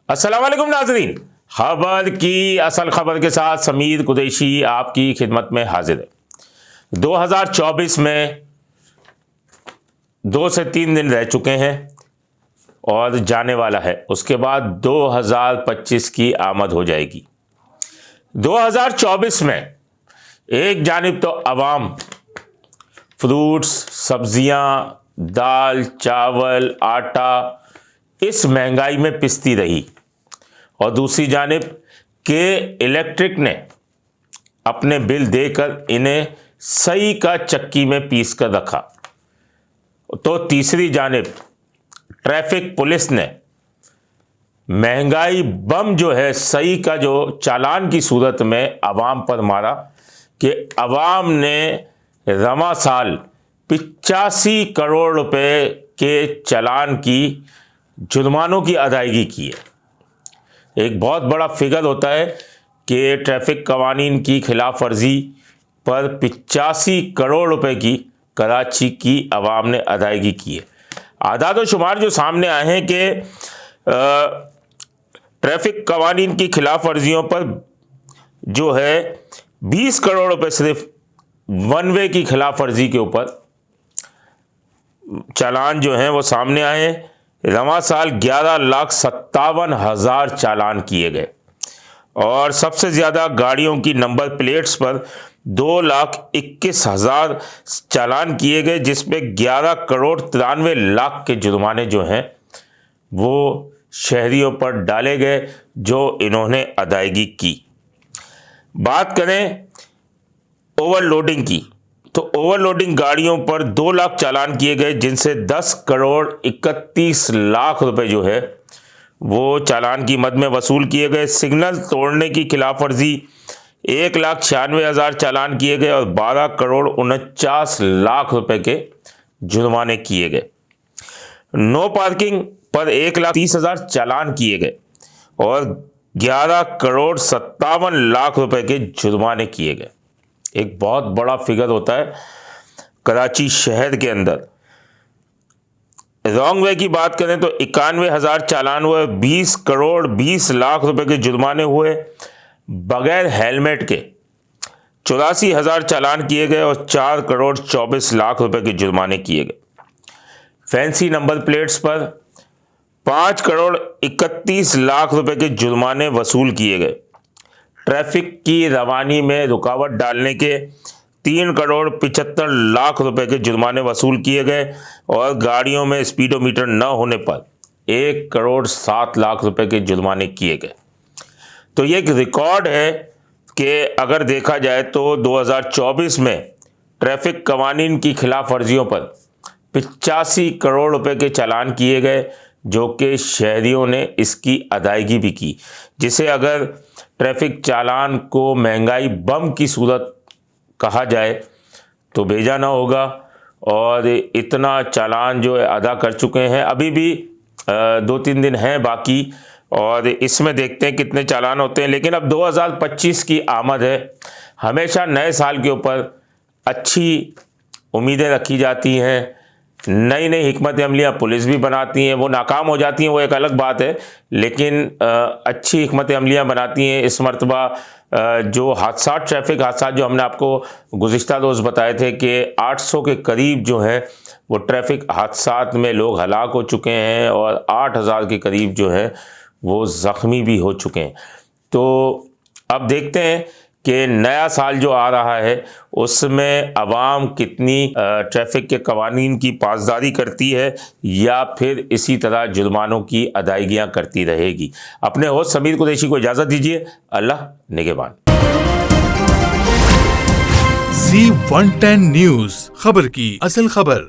अस्सलाम वालेकुम नाज़रीन, खबर की असल खबर के साथ समीर कुरैशी आपकी खिदमत में हाजिर है। 2024 में 2 से 3 दिन रह चुके हैं और जाने वाला है। उसके बाद 2025 की आमद हो जाएगी। 2024 में एक जानिब तो अवाम फ्रूट्स, सब्जियां, दाल, चावल, आटा इस महंगाई में पिसती रही और दूसरी जानिब के इलेक्ट्रिक ने अपने बिल देकर इन्हें सही का चक्की में पीस कर रखा। तो तीसरी जानिब ट्रैफिक पुलिस ने महंगाई बम जो है सही का जो चालान की सूरत में अवाम पर मारा कि अवाम ने रवा साल 85 करोड़ रुपए के चालान की जुर्मानों की अदायगी की है। एक बहुत बड़ा फिगर होता है कि ट्रैफिक कवानीन की खिलाफ वर्जी पर 85 करोड़ रुपए की कराची की आवाम ने अदायगी की है। आदाद व शुमार जो सामने आए हैं कि ट्रैफिक कवानीन की खिलाफ वर्जियों पर जो है 20 करोड़ रुपए सिर्फ वन वे की खिलाफ वर्जी के ऊपर चालान जो हैं वो सामने आए हैं। रवा साल 11,57,000 चालान किए गए और सबसे ज़्यादा गाड़ियों की नंबर प्लेट्स पर 2,21,000 चालान किए गए, जिसमें 11 करोड़ 93 लाख के जुर्माने जो हैं वो शहरियों पर डाले गए जो इन्होंने अदायगी की। बात करें ओवरलोडिंग की तो ओवरलोडिंग गाड़ियों पर 2 लाख चालान किए गए, जिनसे 10 करोड़ 31 लाख रुपए जो है वो चालान की मद में वसूल किए गए। सिग्नल तोड़ने की खिलाफ वर्जी 1,96,000 चालान किए गए और 12 करोड़ 49 लाख रुपए के जुर्माने किए गए। नो पार्किंग पर 1,30,000 चालान किए गए और 11 करोड़ 57 लाख रुपए के जुर्माने किए गए। एक बहुत बड़ा फिगर होता है कराची शहर के अंदर। रॉन्ग वे की बात करें तो 91,000 चालान हुए, 20 करोड़ 20 लाख रुपए के जुर्माने हुए। बगैर हेलमेट के 84,000 चालान किए गए और 4 करोड़ 24 लाख रुपए के जुर्माने किए गए। फैंसी नंबर प्लेट्स पर 5 करोड़ 31 लाख रुपए के जुर्माने वसूल किए गए। ट्रैफिक की रवानी में रुकावट डालने के 3 करोड़ 75 लाख रुपए के जुर्माने वसूल किए गए और गाड़ियों में स्पीडोमीटर न होने पर 1 करोड़ 7 लाख रुपए के जुर्माने किए गए। तो ये एक रिकॉर्ड है कि अगर देखा जाए तो 2024 में ट्रैफिक कवानीन की खिलाफ वर्जियों पर 85 करोड़ रुपए के चालान किए गए, जो कि शहरियों ने इसकी अदायगी भी की, जिसे अगर ट्रैफिक चालान को महंगाई बम की सूरत कहा जाए तो बेजाना होगा। और इतना चालान जो है अदा कर चुके हैं, अभी भी 2-3 दिन हैं बाकी और इसमें देखते हैं कितने चालान होते हैं। लेकिन अब 2025 की आमद है। हमेशा नए साल के ऊपर अच्छी उम्मीदें रखी जाती हैं, नई नई हिकमत अमलियाँ पुलिस भी बनाती हैं। वो नाकाम हो जाती हैं वो एक अलग बात है, लेकिन अच्छी हिकमत अमलियाँ बनाती हैं। इस मरतबा जो हादसा, ट्रैफिक हादसा जो हमने आपको गुज़िश्ता रोज़ बताए थे कि 800 के करीब जो हैं वो ट्रैफिक हादसात में लोग हलाक हो चुके हैं और 8,000 के करीब जो है वो ज़ख्मी भी हो चुके हैं। तो अब देखते हैं कि नया साल जो आ रहा है उसमें अवाम कितनी ट्रैफिक के कवानीन की पासदारी करती है या फिर इसी तरह जुर्मानों की अदायगियां करती रहेगी। अपने होस्ट समीर कुरैशी को इजाज़त दीजिए। अल्लाह निगहबान। C110 न्यूज़, खबर की असल खबर।